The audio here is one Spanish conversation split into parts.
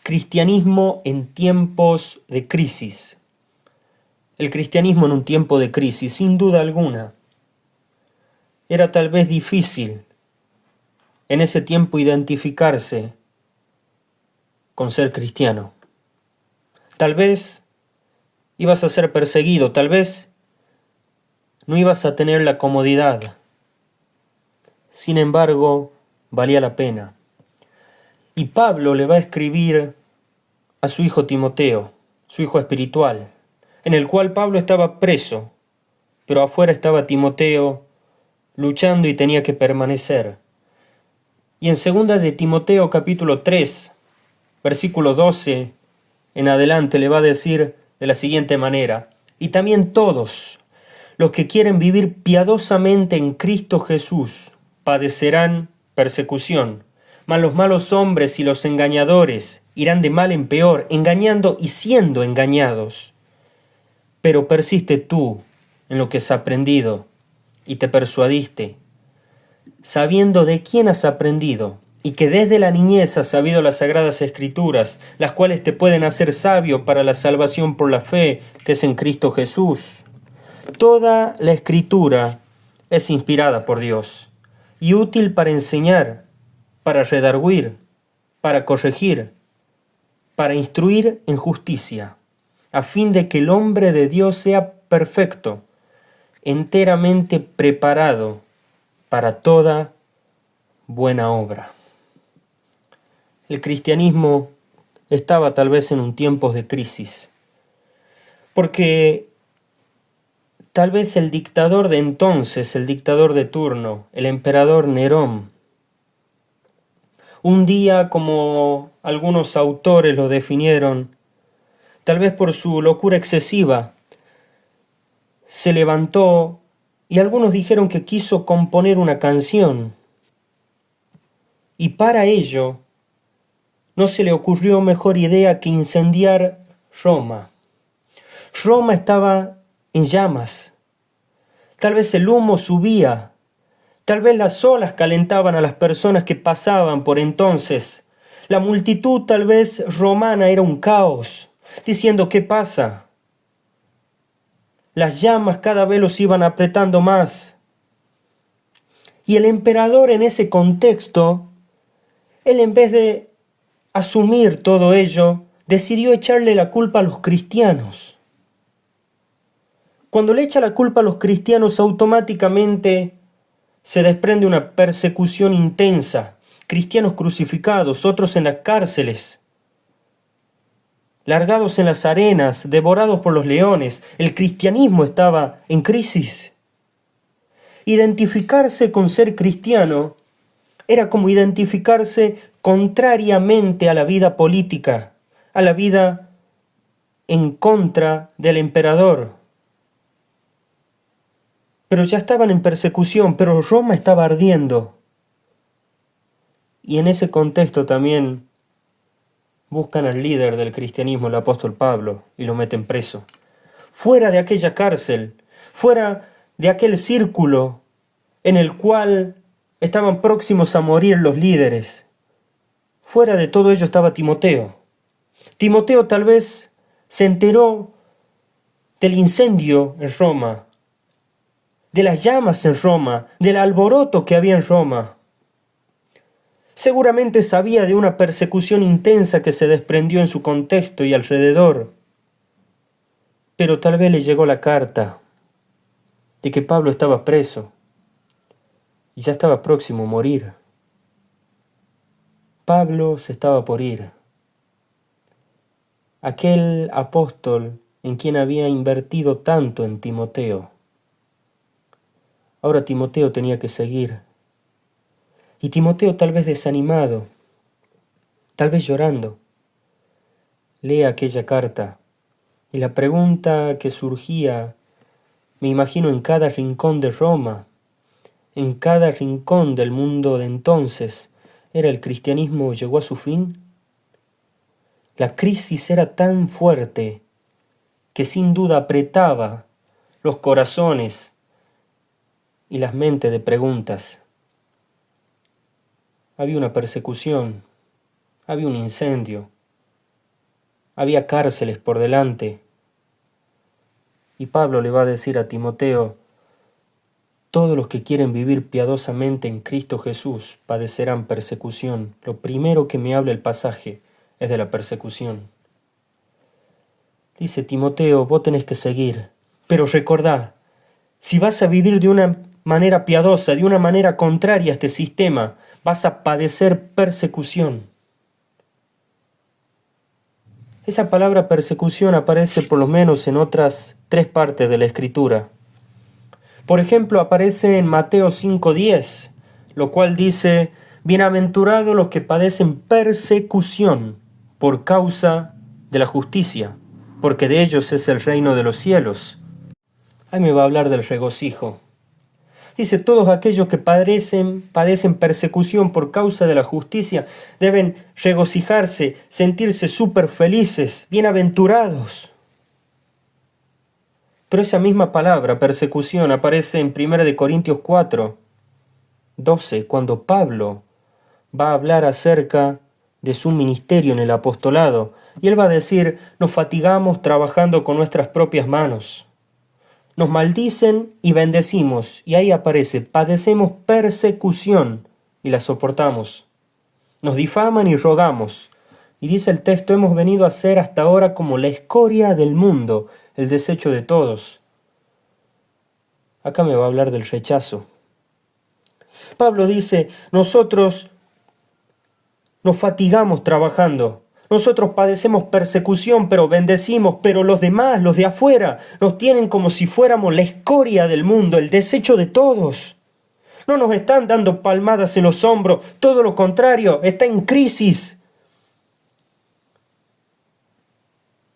Cristianismo en tiempos de crisis. El cristianismo en un tiempo de crisis, sin duda alguna. Era tal vez difícil en ese tiempo identificarse con ser cristiano. Tal vez ibas a ser perseguido, tal vez no ibas a tener la comodidad. Sin embargo, valía la pena. Y Pablo le va a escribir a su hijo Timoteo, su hijo espiritual, en el cual Pablo estaba preso, pero afuera estaba Timoteo luchando y tenía que permanecer. Y en 2 de Timoteo capítulo 3, versículo 12 en adelante le va a decir de la siguiente manera: y también todos los que quieren vivir piadosamente en Cristo Jesús padecerán persecución. Mas los malos hombres y los engañadores irán de mal en peor, engañando y siendo engañados. Pero persiste tú en lo que has aprendido y te persuadiste, sabiendo de quién has aprendido, y que desde la niñez has sabido las sagradas Escrituras, las cuales te pueden hacer sabio para la salvación por la fe que es en Cristo Jesús. Toda la Escritura es inspirada por Dios y útil para enseñar, para redarguir, para corregir, para instruir en justicia, a fin de que el hombre de Dios sea perfecto, enteramente preparado para toda buena obra. El cristianismo estaba tal vez en un tiempo de crisis, porque tal vez el dictador de entonces, el dictador de turno, el emperador Nerón, un día, como algunos autores lo definieron, tal vez por su locura excesiva, se levantó y algunos dijeron que quiso componer una canción. Y para ello no se le ocurrió mejor idea que incendiar Roma. Roma estaba en llamas. Tal vez el humo subía. Tal vez las olas calentaban a las personas que pasaban por entonces. La multitud tal vez romana era un caos, diciendo: ¿qué pasa? Las llamas cada vez los iban apretando más. Y el emperador en ese contexto, él en vez de asumir todo ello, decidió echarle la culpa a los cristianos. Cuando le echa la culpa a los cristianos, automáticamente se desprende una persecución intensa. Cristianos crucificados, otros en las cárceles, largados en las arenas, devorados por los leones. El cristianismo estaba en crisis. Identificarse con ser cristiano era como identificarse contrariamente a la vida política, a la vida en contra del emperador. Pero ya estaban en persecución, pero Roma estaba ardiendo. Y en ese contexto también buscan al líder del cristianismo, el apóstol Pablo, y lo meten preso. Fuera de aquella cárcel, fuera de aquel círculo en el cual estaban próximos a morir los líderes, fuera de todo ello estaba Timoteo. Timoteo tal vez se enteró del incendio en Roma, de las llamas en Roma, del alboroto que había en Roma. Seguramente sabía de una persecución intensa que se desprendió en su contexto y alrededor. Pero tal vez le llegó la carta de que Pablo estaba preso y ya estaba próximo a morir. Pablo se estaba por ir. Aquel apóstol en quien había invertido tanto en Timoteo. Ahora Timoteo tenía que seguir. Y Timoteo tal vez desanimado, tal vez llorando, lee aquella carta y la pregunta que surgía, me imagino, en cada rincón de Roma, en cada rincón del mundo de entonces, era: ¿el cristianismo llegó a su fin? La crisis era tan fuerte que sin duda apretaba los corazones y las mentes de preguntas. Había una persecución, había un incendio, había cárceles por delante. Y Pablo le va a decir a Timoteo, todos los que quieren vivir piadosamente en Cristo Jesús padecerán persecución. Lo primero que me habla el pasaje es de la persecución. Dice Timoteo, vos tenés que seguir, pero recordá, si vas a vivir de una manera piadosa, de una manera contraria a este sistema, vas a padecer persecución. Esa palabra persecución aparece por lo menos en otras 3 partes de la Escritura. Por ejemplo, aparece en Mateo 5:10, lo cual dice, bienaventurados los que padecen persecución por causa de la justicia, porque de ellos es el reino de los cielos. Ahí me va a hablar del regocijo. Dice, todos aquellos que padecen persecución por causa de la justicia deben regocijarse, sentirse súper felices, bienaventurados. Pero esa misma palabra, persecución, aparece en 1 Corintios 4:12, cuando Pablo va a hablar acerca de su ministerio en el apostolado. Y él va a decir, nos fatigamos trabajando con nuestras propias manos. Nos maldicen y bendecimos. Y ahí aparece, padecemos persecución y la soportamos. Nos difaman y rogamos. Y dice el texto, hemos venido a ser hasta ahora como la escoria del mundo, el desecho de todos. Acá me va a hablar del rechazo. Pablo dice, nosotros nos fatigamos trabajando. Nosotros padecemos persecución, pero bendecimos, pero los demás, los de afuera, nos tienen como si fuéramos la escoria del mundo, el desecho de todos. No nos están dando palmadas en los hombros, todo lo contrario, está en crisis.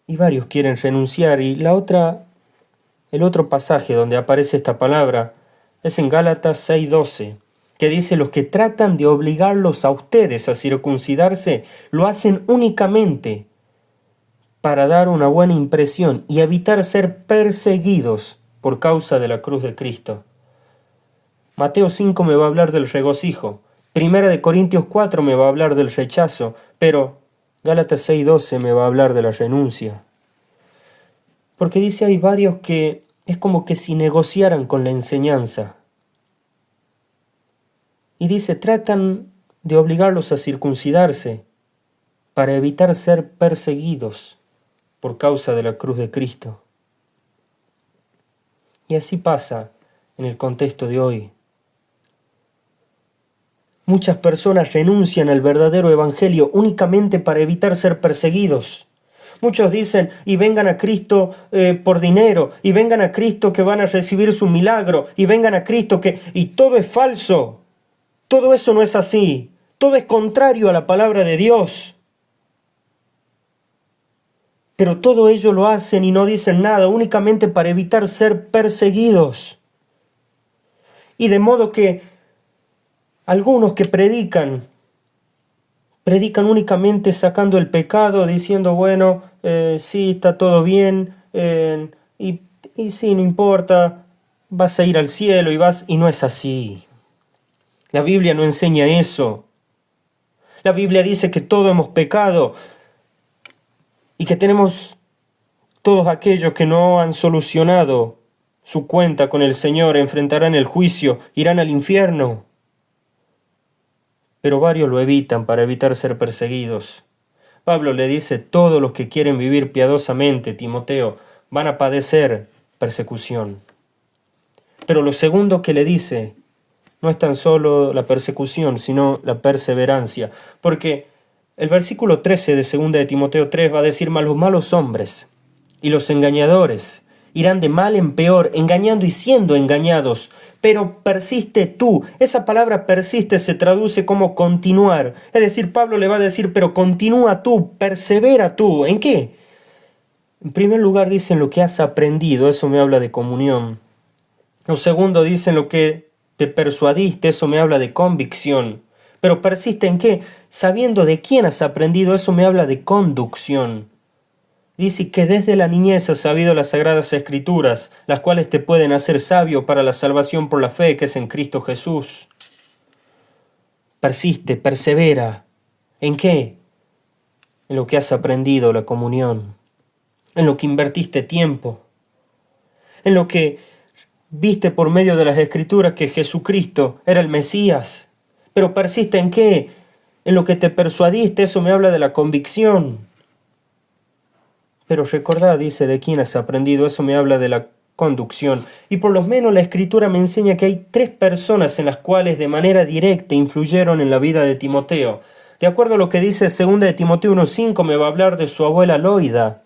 Y varios quieren renunciar. Y el otro pasaje donde aparece esta palabra es en Gálatas 6:12. Que dice, los que tratan de obligarlos a ustedes a circuncidarse, lo hacen únicamente para dar una buena impresión y evitar ser perseguidos por causa de la cruz de Cristo. Mateo 5 me va a hablar del regocijo, 1 Corintios 4 me va a hablar del rechazo, pero Gálatas 6:12 me va a hablar de la renuncia. Porque dice, hay varios que es como que si negociaran con la enseñanza. Y dice, tratan de obligarlos a circuncidarse para evitar ser perseguidos por causa de la cruz de Cristo. Y así pasa en el contexto de hoy. Muchas personas renuncian al verdadero evangelio únicamente para evitar ser perseguidos. Muchos dicen, y vengan a Cristo por dinero, y vengan a Cristo que van a recibir su milagro, y vengan a Cristo que... Y todo es falso. Todo eso no es así. Todo es contrario a la palabra de Dios. Pero todo ello lo hacen y no dicen nada, únicamente para evitar ser perseguidos. Y de modo que algunos que predican únicamente sacando el pecado, diciendo, bueno, sí, está todo bien, y sí, no importa, vas a ir al cielo y no es así. La Biblia no enseña eso. La Biblia dice que todos hemos pecado y que tenemos todos aquellos que no han solucionado su cuenta con el Señor, enfrentarán el juicio, irán al infierno. Pero varios lo evitan para evitar ser perseguidos. Pablo le dice, todos los que quieren vivir piadosamente, Timoteo, van a padecer persecución. Pero lo segundo que le dice no es tan solo la persecución, sino la perseverancia. Porque el versículo 13 de 2 de Timoteo 3 va a decir, mas los malos hombres y los engañadores irán de mal en peor, engañando y siendo engañados. Pero persiste tú. Esa palabra persiste se traduce como continuar. Es decir, Pablo le va a decir, pero continúa tú, persevera tú. ¿En qué? En primer lugar dicen lo que has aprendido, eso me habla de comunión. Lo segundo dicen lo que te persuadiste, eso me habla de convicción. Pero persiste en qué? Sabiendo de quién has aprendido, eso me habla de conducción. Dice que desde la niñez has sabido las sagradas escrituras, las cuales te pueden hacer sabio para la salvación por la fe que es en Cristo Jesús. Persiste, persevera. ¿En qué? en lo que has aprendido, la comunión, en lo que invertiste tiempo, en lo que viste por medio de las Escrituras que Jesucristo era el Mesías. Pero persiste en qué, en lo que te persuadiste, eso me habla de la convicción. Pero recordá, dice, de quién has aprendido, eso me habla de la conducción. Y por lo menos la Escritura me enseña que hay 3 personas en las cuales de manera directa influyeron en la vida de Timoteo. De acuerdo a lo que dice 2 de Timoteo 1:5, me va a hablar de su abuela Loida,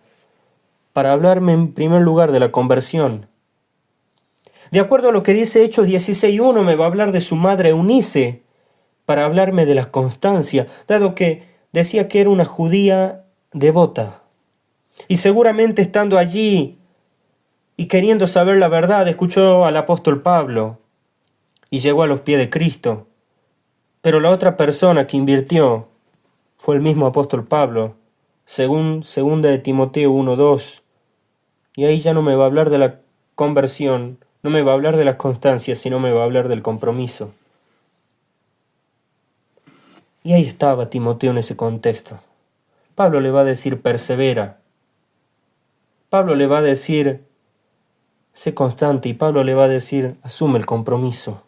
para hablarme en primer lugar de la conversión. De acuerdo a lo que dice Hechos 16:1, me va a hablar de su madre Eunice, para hablarme de la constancia, dado que decía que era una judía devota. Y seguramente estando allí y queriendo saber la verdad, escuchó al apóstol Pablo y llegó a los pies de Cristo. Pero la otra persona que invirtió fue el mismo apóstol Pablo, según 2 de Timoteo 1:2. Y ahí ya no me va a hablar de la conversión, no me va a hablar de la constancia, sino me va a hablar del compromiso. Y ahí estaba Timoteo en ese contexto. Pablo le va a decir persevera. Pablo le va a decir sé constante, y Pablo le va a decir asume el compromiso.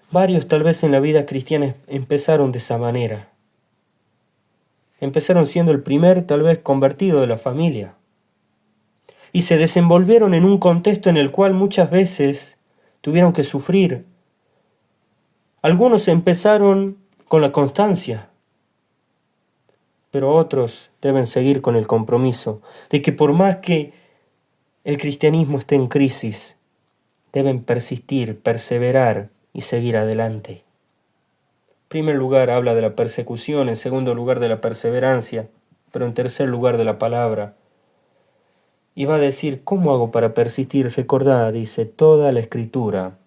Varios tal vez en la vida cristiana empezaron de esa manera. Empezaron siendo el primer tal vez convertido de la familia. Y se desenvolvieron en un contexto en el cual muchas veces tuvieron que sufrir. Algunos empezaron con la constancia, pero otros deben seguir con el compromiso de que por más que el cristianismo esté en crisis, deben persistir, perseverar y seguir adelante. En primer lugar habla de la persecución, en segundo lugar de la perseverancia, pero en tercer lugar de la palabra. Y va a decir, ¿cómo hago para persistir? Recordad, dice, toda la Escritura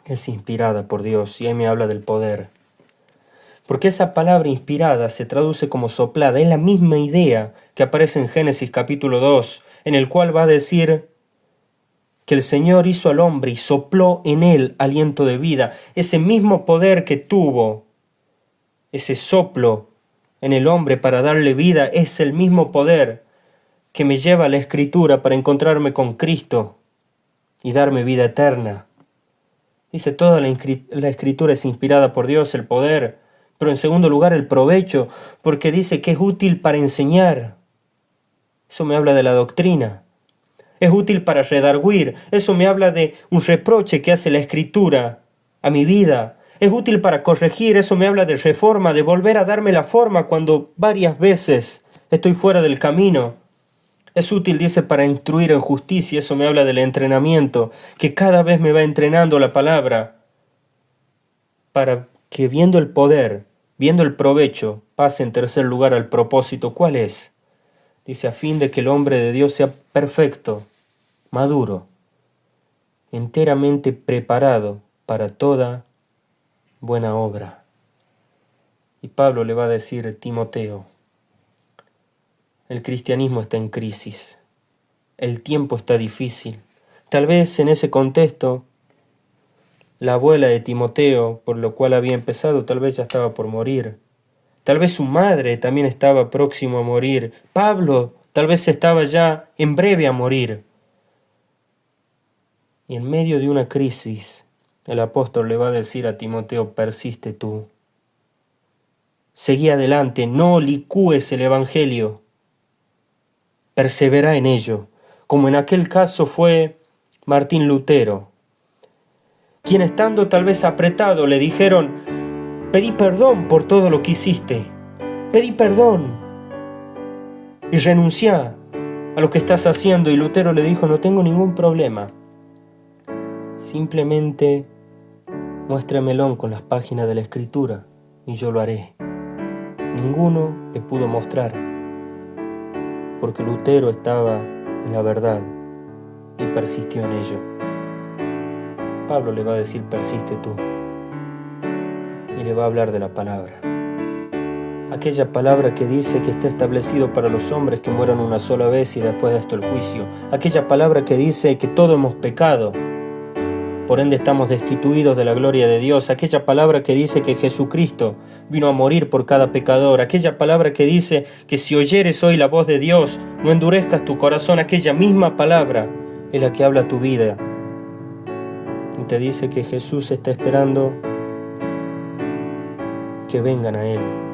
es inspirada por Dios, y ahí me habla del poder. Porque esa palabra inspirada se traduce como soplada, es la misma idea que aparece en Génesis capítulo 2, en el cual va a decir que el Señor hizo al hombre y sopló en él aliento de vida. Ese mismo poder que tuvo, ese soplo en el hombre para darle vida, es el mismo poder que me lleva a la Escritura para encontrarme con Cristo y darme vida eterna. Dice, toda la Escritura es inspirada por Dios, el poder, pero en segundo lugar el provecho, porque dice que es útil para enseñar. Eso me habla de la doctrina. Es útil para redarguir. Eso me habla de un reproche que hace la Escritura a mi vida. Es útil para corregir. Eso me habla de reforma, de volver a darme la forma cuando varias veces estoy fuera del camino. Es útil, dice, para instruir en justicia. Eso me habla del entrenamiento, que cada vez me va entrenando la palabra, para que viendo el poder, viendo el provecho, pase en tercer lugar al propósito. ¿Cuál es? Dice, a fin de que el hombre de Dios sea perfecto, maduro, enteramente preparado para toda buena obra. Y Pablo le va a decir a Timoteo, el cristianismo está en crisis, el tiempo está difícil. Tal vez en ese contexto, la abuela de Timoteo, por lo cual había empezado, tal vez ya estaba por morir. Tal vez su madre también estaba próximo a morir. Pablo tal vez estaba ya en breve a morir. Y en medio de una crisis, el apóstol le va a decir a Timoteo, persiste tú. Seguí adelante, no licúes el evangelio. Persevera en ello, como en aquel caso fue Martín Lutero, quien estando tal vez apretado le dijeron, pedí perdón por todo lo que hiciste, pedí perdón y renuncia a lo que estás haciendo. Y Lutero le dijo, no tengo ningún problema, simplemente muéstremelo con las páginas de la Escritura y yo lo haré. Ninguno le pudo mostrar, porque Lutero estaba en la verdad y persistió en ello. Pablo le va a decir, persiste tú, y le va a hablar de la palabra. Aquella palabra que dice que está establecido para los hombres que mueran una sola vez y después de esto el juicio. Aquella palabra que dice que todos hemos pecado Por ende estamos destituidos de la gloria de Dios. Aquella palabra que dice que Jesucristo vino a morir por cada pecador. Aquella palabra que dice que si oyeres hoy la voz de Dios, no endurezcas tu corazón. Aquella misma palabra es la que habla tu vida. Y te dice que Jesús está esperando que vengan a Él.